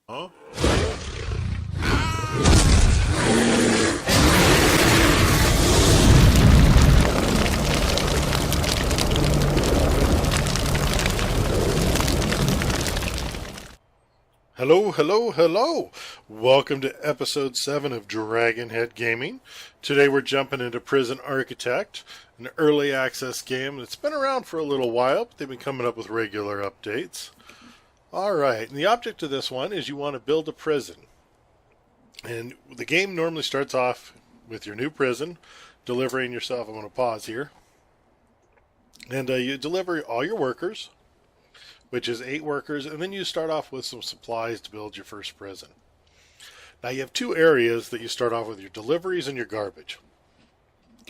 Huh? Hello, hello, hello! Welcome to episode 7 of Dragonhead Gaming. Today we're jumping into Prison Architect, an early access game that's been around for a little while, but they've been coming up with regular updates. Alright, and the object of this one is you want to build a prison. And the game normally starts off with your new prison, delivering yourself. I'm going to pause here. And you deliver all your workers, which is 8 workers, and then you start off with some supplies to build your first prison. Now you have 2 areas that you start off with, your deliveries and your garbage.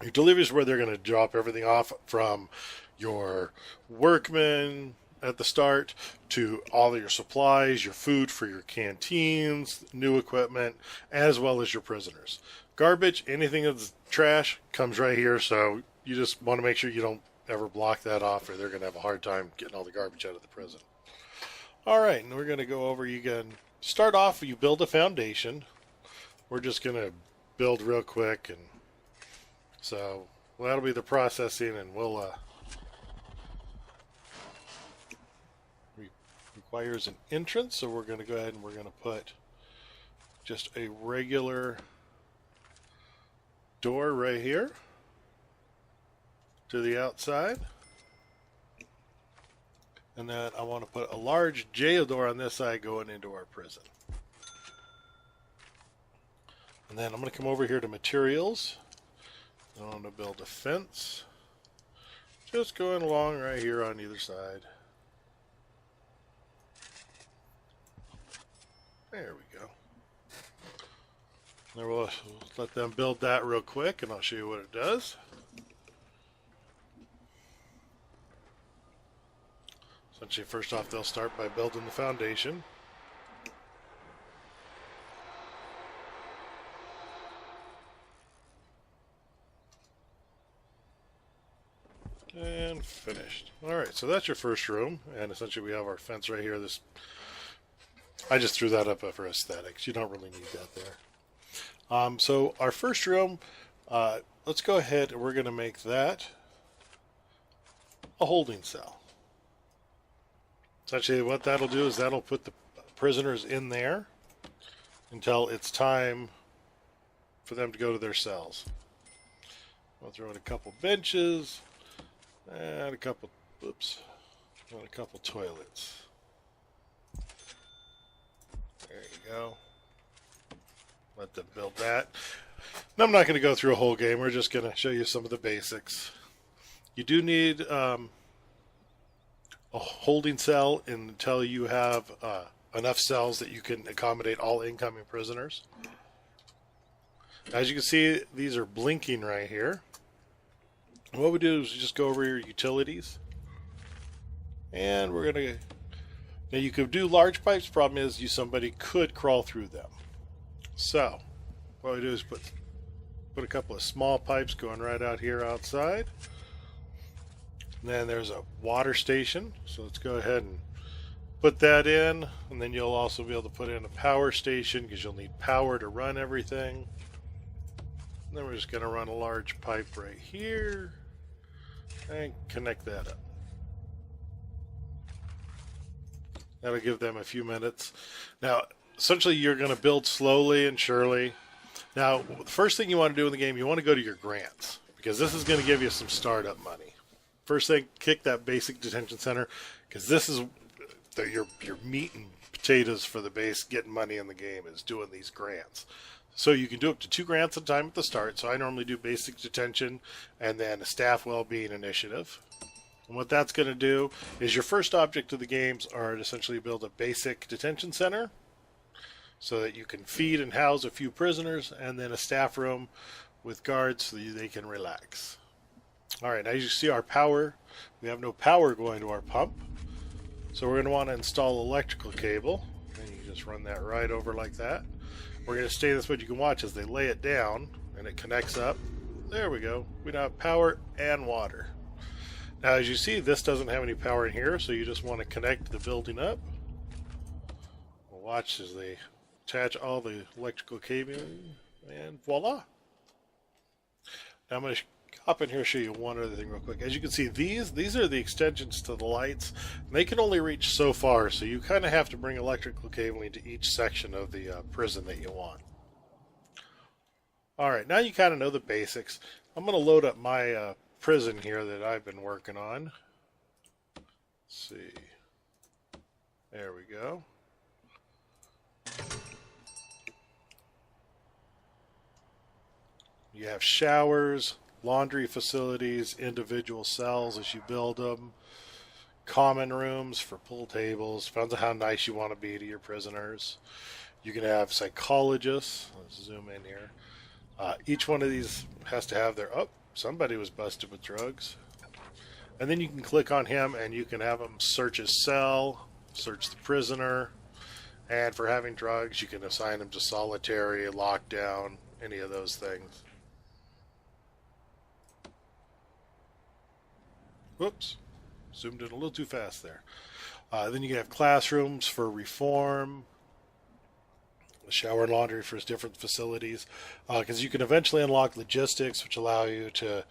Your deliveries is where they're going to drop everything off from your workmen at the start to all of your supplies, your food for your canteens, new equipment, as well as your prisoners. Garbage, anything that's trash, comes right here, so you just want to make sure you don't ever block that off, or they're going to have a hard time getting all the garbage out of the prison. Alright, and we're going to go over, you can start off, you build a foundation. We're just going to build real quick, and so that'll be the processing, and we'll requires an entrance, so we're going to go ahead and we're going to put just a regular door right here to the outside, and then I want to put a large jail door on this side going into our prison. And then I'm going to come over here to materials. I want to build a fence, just going along right here on either side. There we go. Then we'll let them build that real quick, and I'll show you what it does. Essentially, first off, they'll start by building the foundation. And finished. Alright, so that's your first room, and essentially we have our fence right here. I just threw that up for aesthetics. You don't really need that there. So our first room, let's go ahead and we're going to make that a holding cell. Essentially what that'll do is that'll put the prisoners in there until it's time for them to go to their cells. We'll throw in a couple benches and a couple toilets. There you go. Let them build that. Now, I'm not going to go through a whole game. We're just going to show you some of the basics. You do need a holding cell until you have enough cells that you can accommodate all incoming prisoners. As you can see, these are blinking right here. And what we do is just go over your utilities. And we're going to... Now you could do large pipes. Problem is, somebody could crawl through them. So what we do is put a couple of small pipes going right out here outside. And then there's a water station. So let's go ahead and put that in. And then you'll also be able to put in a power station because you'll need power to run everything. And then we're just going to run a large pipe right here and connect that up. That'll give them a few minutes. Now, essentially, you're going to build slowly and surely. Now, the first thing you want to do in the game, you want to go to your grants, because this is going to give you some startup money. First thing, kick that basic detention center, because this is your meat and potatoes for the base getting money in the game, is doing these grants. So you can do up to 2 grants at a time at the start. So I normally do basic detention and then a staff well-being initiative. And what that's going to do is your first object of the games are to essentially build a basic detention center so that you can feed and house a few prisoners, and then a staff room with guards so that they can relax. Alright, now you see our power. We have no power going to our pump. So we're going to want to install electrical cable. And you just run that right over like that. We're going to stay this way. You can watch as they lay it down and it connects up. There we go. We now have power and water. Now, as you see, this doesn't have any power in here, so you just want to connect the building up. We'll watch as they attach all the electrical cabling, and voila. Now I'm going to hop in here and show you one other thing real quick. As you can see, these are the extensions to the lights. They can only reach so far, so you kind of have to bring electrical cabling to each section of the prison that you want. Alright, now you kind of know the basics. I'm going to load up my prison here that I've been working on. Let's see. There we go. You have showers, laundry facilities, individual cells as you build them, common rooms for pool tables. Depends on how nice you want to be to your prisoners. You can have psychologists. Let's zoom in here. Each one of these has to have their... Oh, somebody was busted with drugs. And then you can click on him and you can have him search his cell, search the prisoner. And for having drugs, you can assign him to solitary, lockdown, any of those things. Whoops, zoomed in a little too fast there. Then you can have classrooms for reform, shower and laundry for different facilities, because you can eventually unlock logistics, which allow you to,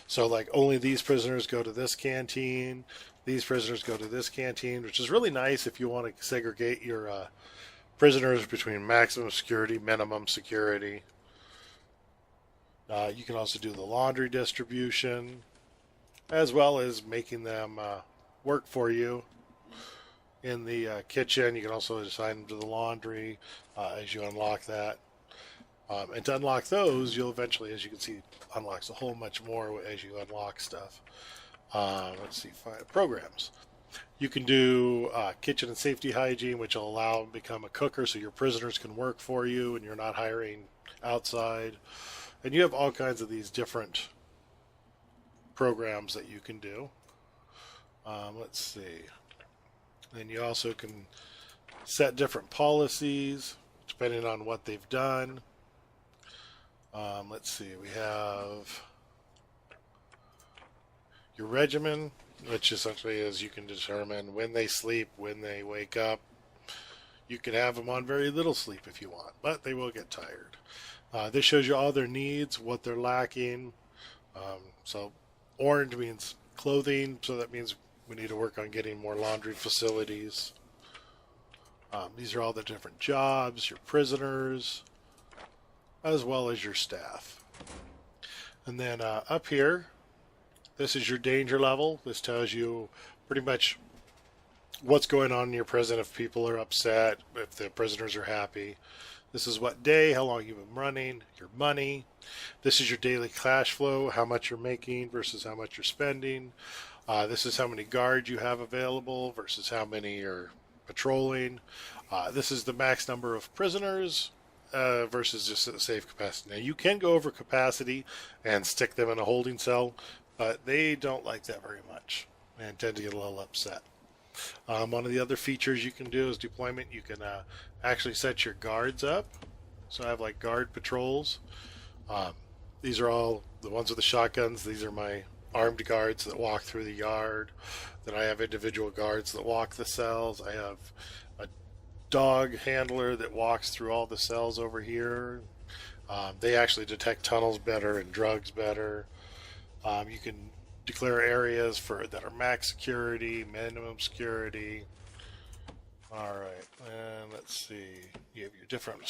so like only these prisoners go to this canteen, these prisoners go to this canteen, which is really nice if you want to segregate your prisoners between maximum security, minimum security. You can also do the laundry distribution, as well as making them work for you in the kitchen. You can also assign them to the laundry as you unlock that. And to unlock those, you'll eventually, as you can see, unlocks a whole much more as you unlock stuff. Let's see, programs. You can do kitchen and safety hygiene, which will allow them to become a cooker so your prisoners can work for you and you're not hiring outside. And you have all kinds of these different programs that you can do. Let's see. Then you also can set different policies depending on what they've done. Let's see. We have your regimen, which essentially is you can determine when they sleep, when they wake up. You can have them on very little sleep if you want, but they will get tired. This shows you all their needs, what they're lacking. So orange means clothing, so that means we need to work on getting more laundry facilities. These are all the different jobs, your prisoners, as well as your staff. And then up here, this is your danger level. This tells you pretty much what's going on in your prison, if people are upset, if the prisoners are happy. This is what day, how long you've been running, your money. This is your daily cash flow, how much you're making versus how much you're spending. This is how many guards you have available versus how many are patrolling. This is the max number of prisoners versus just a safe capacity. Now, you can go over capacity and stick them in a holding cell, but they don't like that very much and tend to get a little upset. One of the other features you can do is deployment. You can actually set your guards up. So I have like guard patrols. These are all the ones with the shotguns. These are my armed guards that walk through the yard. Then I have individual guards that walk the cells. I have a dog handler that walks through all the cells over here. They actually detect tunnels better and drugs better. You can declare areas that are max security, minimum security. Alright, and let's see. You have your different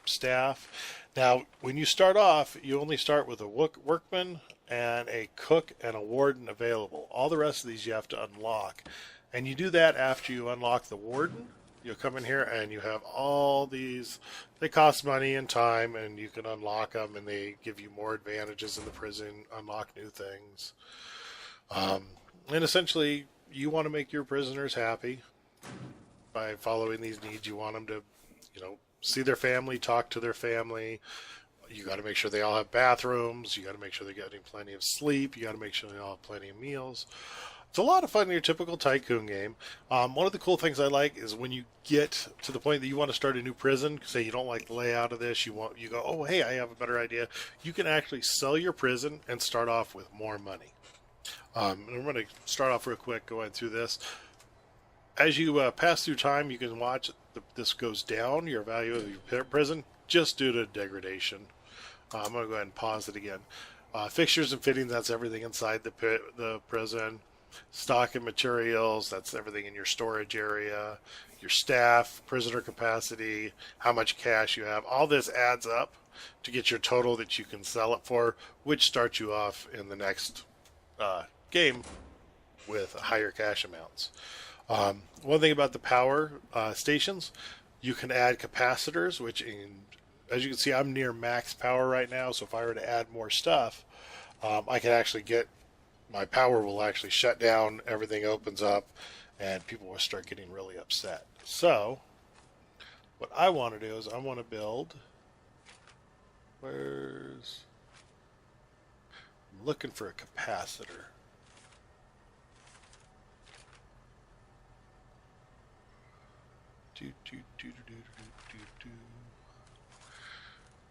staff. Now, when you start off, you only start with a workman and a cook and a warden available. All the rest of these you have to unlock. And you do that after you unlock the warden. You'll come in here and you have all these. They cost money and time, and you can unlock them, and they give you more advantages in the prison, unlock new things. And essentially, you want to make your prisoners happy by following these needs. You want them to, see their family, talk to their family. You got to make sure they all have bathrooms. You got to make sure they're getting plenty of sleep. You got to make sure they all have plenty of meals. It's a lot of fun in your typical tycoon game. One of the cool things I like is when you get to the point that you want to start a new prison. Say you don't like the layout of this, you go, oh hey, I have a better idea. You can actually sell your prison and start off with more money. And I'm going to start off real quick going through this. As you pass through time, you can watch this goes down, your value of your prison, just due to degradation. I'm going to go ahead and pause it again. Fixtures and fittings, that's everything inside the prison. Stock and materials, that's everything in your storage area. Your staff, prisoner capacity, how much cash you have. All this adds up to get your total that you can sell it for, which starts you off in the next game with higher cash amounts. One thing about the power stations, you can add capacitors, which as you can see, I'm near max power right now, so if I were to add more stuff, I can actually my power will actually shut down, everything opens up, and people will start getting really upset. So, what I want to do is I want to build, I'm looking for a capacitor.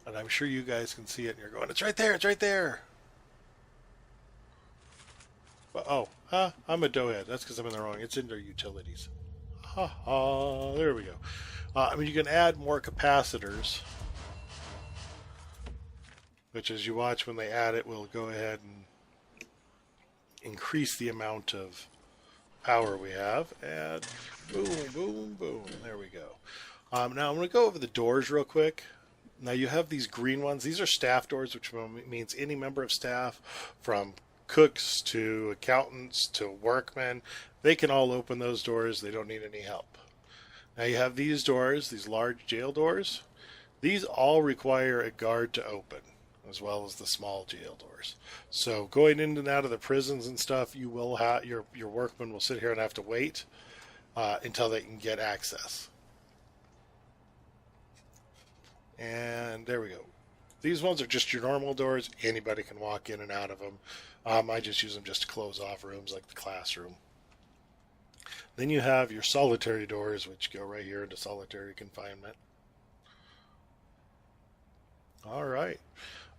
And I'm sure you guys can see it, and you're going, it's right there, it's right there. I'm a doughhead. That's because I'm in the wrong. It's in their utilities. There we go. You can add more capacitors, which as you watch when they add it, will go ahead and increase the amount of power we have. And boom, boom, boom. There we go. Now I'm going to go over the doors real quick. Now you have these green ones. These are staff doors, which means any member of staff, from cooks to accountants to workmen, they can all open those doors. They don't need any help. Now you have these doors, these large jail doors. These all require a guard to open, as well as the small jail doors. So going in and out of the prisons and stuff, you will have your workmen will sit here and have to wait until they can get access. And there we go. These ones are just your normal doors. Anybody can walk in and out of them. I just use them just to close off rooms like the classroom. Then you have your solitary doors, which go right here into solitary confinement. All right.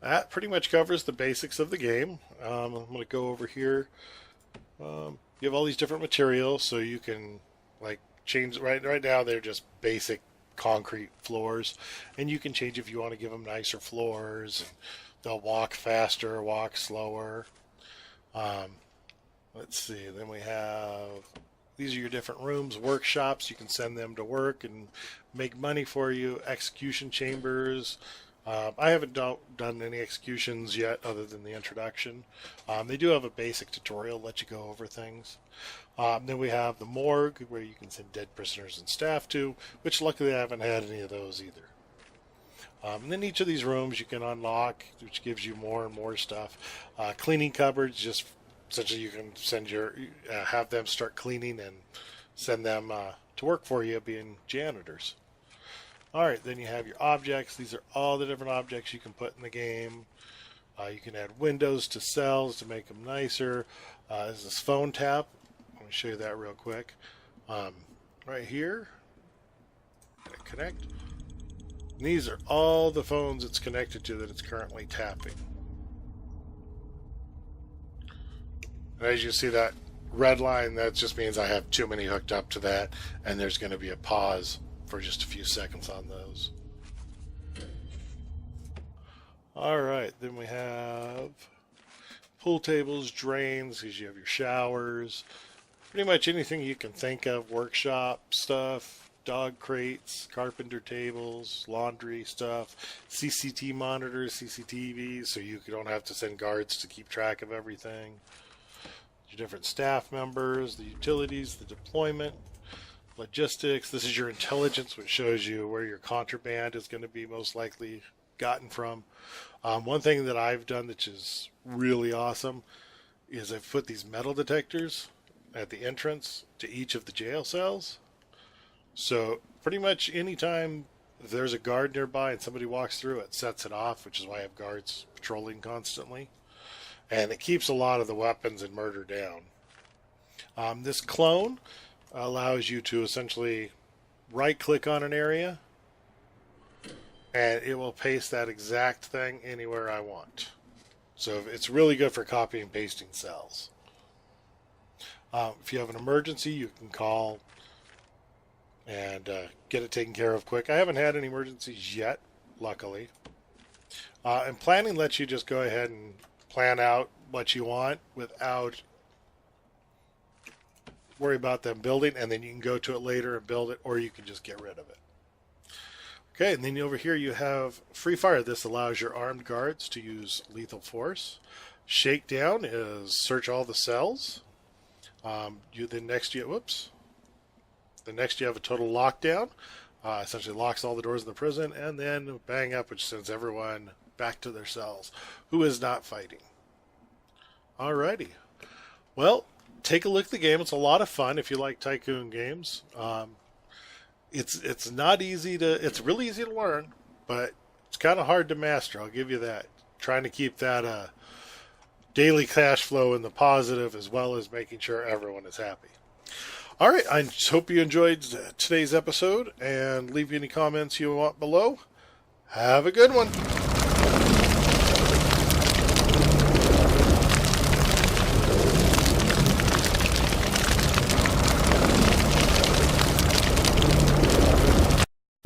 That pretty much covers the basics of the game. I'm going to go over here. You have all these different materials, so you can change. Right now, they're just basic concrete floors, and you can change if you want to give them nicer floors. They'll walk faster, walk slower. Let's see. Then we have these are your different rooms, workshops. You can send them to work and make money for you. Execution chambers. I haven't done any executions yet other than the introduction. They do have a basic tutorial, let you go over things. Then we have the morgue, where you can send dead prisoners and staff to, which luckily I haven't had any of those either. And then each of these rooms you can unlock, which gives you more and more stuff. Cleaning cupboards, just essentially you can have them start cleaning and send them to work for you, being janitors. Alright, then you have your objects. These are all the different objects you can put in the game. You can add windows to cells to make them nicer. There's this phone tap. Let me show you that real quick. Right here. Connect. And these are all the phones it's connected to that it's currently tapping. And as you see that red line, that just means I have too many hooked up to that, and there's going to be a pause for just a few seconds on those. Alright, then we have pool tables, drains, because you have your showers, pretty much anything you can think of, workshop stuff, dog crates, carpenter tables, laundry stuff, CCTV monitors, CCTVs, so you don't have to send guards to keep track of everything. Your different staff members, the utilities, the deployment, logistics. This is your intelligence, which shows you where your contraband is going to be most likely gotten from. One thing that I've done that is really awesome is I've put these metal detectors at the entrance to each of the jail cells. So pretty much anytime there's a guard nearby and somebody walks through, it sets it off, which is why I have guards patrolling constantly. And it keeps a lot of the weapons and murder down. This clone allows you to essentially right-click on an area, and it will paste that exact thing anywhere I want. So it's really good for copying and pasting cells. If you have an emergency, you can call and get it taken care of quick. I haven't had any emergencies yet, luckily. And planning lets you just go ahead and plan out what you want without worry about them building, and then you can go to it later and build it, or you can just get rid of it. Okay, and then over here you have free fire. This allows your armed guards to use lethal force. Shakedown is search all the cells. The next you have a total lockdown. Essentially locks all the doors in the prison, and then bang up, which sends everyone back to their cells who is not fighting. Alrighty. Well, take a look at the game. It's a lot of fun if you like tycoon games. It's not easy to. It's really easy to learn, but it's kind of hard to master. I'll give you that. Trying to keep that daily cash flow in the positive, as well as making sure everyone is happy. All right. I hope you enjoyed today's episode, and leave any comments you want below. Have a good one.